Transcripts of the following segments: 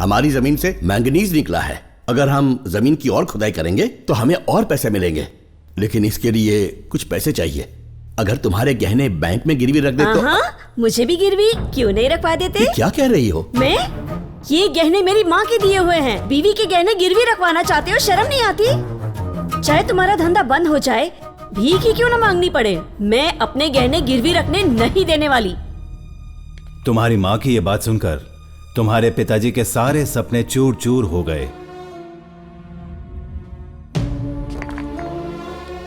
हमारी जमीन से मैंगनीज निकला है। अगर हम जमीन की और खुदाई करेंगे तो हमें और पैसे मिलेंगे, लेकिन इसके लिए कुछ पैसे चाहिए। अगर तुम्हारे गहने बैंक में गिरवी रख दे तो। मुझे भी गिरवी क्यों नहीं रखवा देते? क्या कह रही हो? मैं? ये गहने मेरी माँ के दिए हुए हैं। बीवी के गहने गिरवी रखवाना चाहते हो? शर्म नहीं आती? चाहे तुम्हारा धंधा बंद हो जाए, भीख ही क्यों न मांगनी पड़े, मैं अपने गहने गिरवी रखने नहीं देने वाली। तुम्हारी माँ की ये बात सुनकर तुम्हारे पिताजी के सारे सपने चूर चूर हो गए।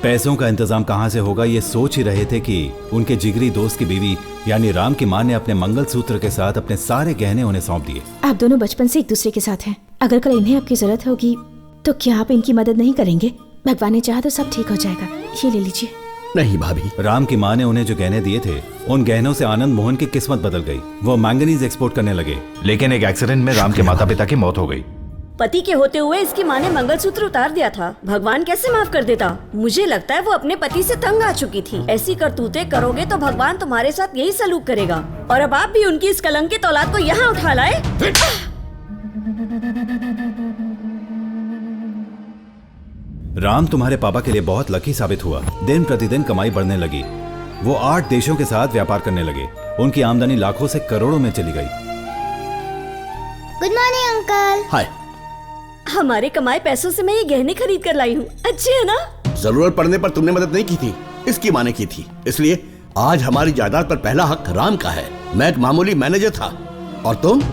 पैसों का इंतजाम कहां से होगा ये सोच ही रहे थे कि उनके जिगरी दोस्त की बीवी यानी राम की मां ने अपने मंगलसूत्र के साथ अपने सारे गहने उन्हें सौंप दिए। आप दोनों बचपन से एक दूसरे के साथ हैं। अगर कल इन्हें आपकी जरूरत होगी तो क्या आप इनकी मदद नहीं करेंगे? भगवान ने चाहा तो सब ठीक हो जाएगा। ये ले लीजिए। नहीं भाभी। राम की मां ने उन्हें जो गहने दिए थे, उन गहनों से आनंद मोहन की किस्मत बदल गई। वो मैंगनीज एक्सपोर्ट करने लगे, लेकिन एक एक्सीडेंट में राम के माता पिता की मौत हो गई। पति के होते हुए इसकी माँ ने मंगलसूत्र उतार दिया था। भगवान कैसे माफ कर देता? मुझे लगता है वो अपने पति से तंग आ चुकी थी। ऐसी करतूतें करोगे तो भगवान तुम्हारे साथ यही सलूक करेगा। और अब आप भी उनकी इस कलंकित औलाद को यहाँ उठा लाए। राम तुम्हारे पापा के लिए बहुत लकी साबित हुआ। दिन प्रतिदिन कमाई बढ़ने लगी। वो 8 देशों के साथ व्यापार करने लगे। उनकी आमदनी लाखों से करोड़ों में चली गई। Good morning uncle. हाय। हमारे कमाए पैसों से मैं ये गहने खरीद कर लाई हूँ। अच्छे है ना? जरूरत पड़ने पर तुमने मदद नहीं की थी, इसकी माँ ने की थी। इसलिए आज हमारी जायदाद पर पहला हक राम का है। मैं एक मामूली मैनेजर था और तुम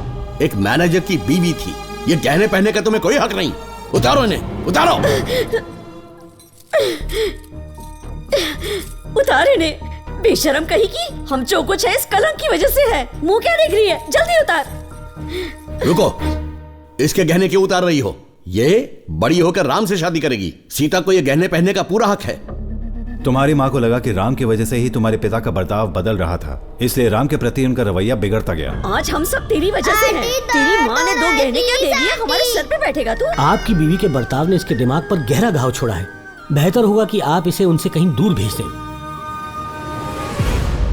एक मैनेजर की बीवी थी। ये गहने पहनने का तुम्हें कोई हक नहीं। उतारो इन्हें, उतारो। उतार इन्हें, बेशरम कहेगी। हम जो कुछ है इस कलंक की वजह से है। मुंह क्या देख रही है? जल्दी उतार। रुको, इसके गहने क्यों उतार रही हो? ये बड़ी होकर राम से शादी करेगी। सीता को ये गहने पहनने का पूरा हक है। तुम्हारी माँ को लगा कि राम की वजह से ही तुम्हारे पिता का बर्ताव बदल रहा था, इसलिए राम के प्रति उनका रवैया बिगड़ता गया। आज हम सब तेरी वजह से हैं। तेरी माँ ने 2 गहने क्या दे दिए? हमारे सर पे बैठेगा तू। आपकी बीवी के बर्ताव ने इसके दिमाग पर गहरा घाव छोड़ा है। बेहतर होगा कि आप इसे उनसे कहीं दूर भेज दें।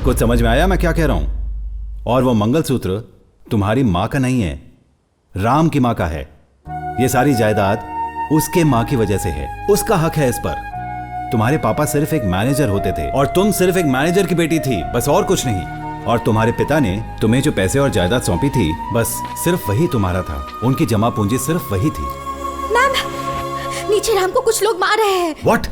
कुछ समझ में आया मैं क्या कह रहा हूँ? और वो मंगलसूत्र तुम्हारी माँ का नहीं है, राम की माँ का है। ये सारी जायदाद उसके माँ की वजह से है। उसका हक है इस पर। तुम्हारे पापा सिर्फ एक मैनेजर होते थे और तुम सिर्फ एक मैनेजर की बेटी थी, बस और कुछ नहीं। और तुम्हारे पिता ने तुम्हें जो पैसे और जायदाद सौंपी थी, बस सिर्फ वही तुम्हारा था। उनकी जमा पूंजी सिर्फ वही थी। मैम, नीचे राम को कुछ लोग मार रहे हैं। What?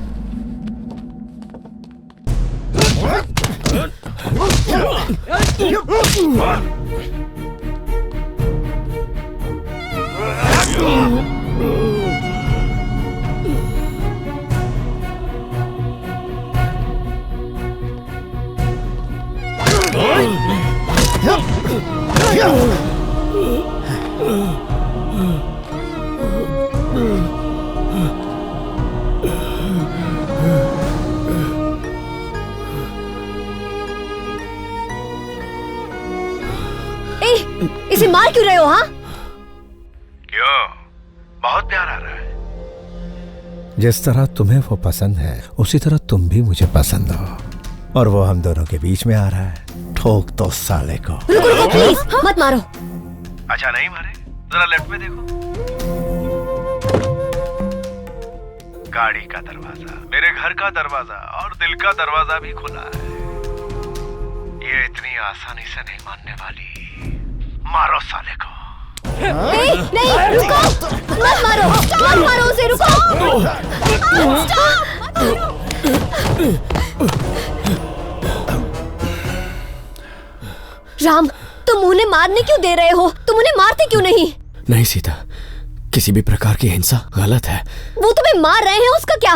इसे मार क्यों रहे हो? हाँ, क्यों? बहुत प्यार आ रहा है। जिस तरह तुम्हें वो पसंद है उसी तरह तुम भी मुझे पसंद हो, और वो हम दोनों के बीच में आ रहा है। ठोक दो साले को। रुको प्लीज, मत मारो। अच्छा नहीं मारे? जरा लेफ्ट में देखो। गाड़ी का दरवाजा, मेरे घर का दरवाजा और दिल का दरवाजा भी खुला है। ये इतनी आसानी से नहीं मानने वाली। मारो साले को। नहीं, रुको, मत मारो उसे, रुको। राम, तुम उन्हें मारने क्यों दे रहे हो? तुम उन्हें मारते क्यों नहीं? नहीं सीता, किसी भी प्रकार की हिंसा गलत है। वो तुम्हें मार रहे हैं, उसका क्या?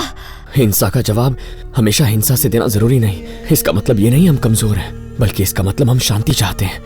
हिंसा का जवाब हमेशा हिंसा से देना जरूरी नहीं। इसका मतलब ये नहीं हम कमजोर हैं, बल्कि इसका मतलब हम शांति चाहते हैं।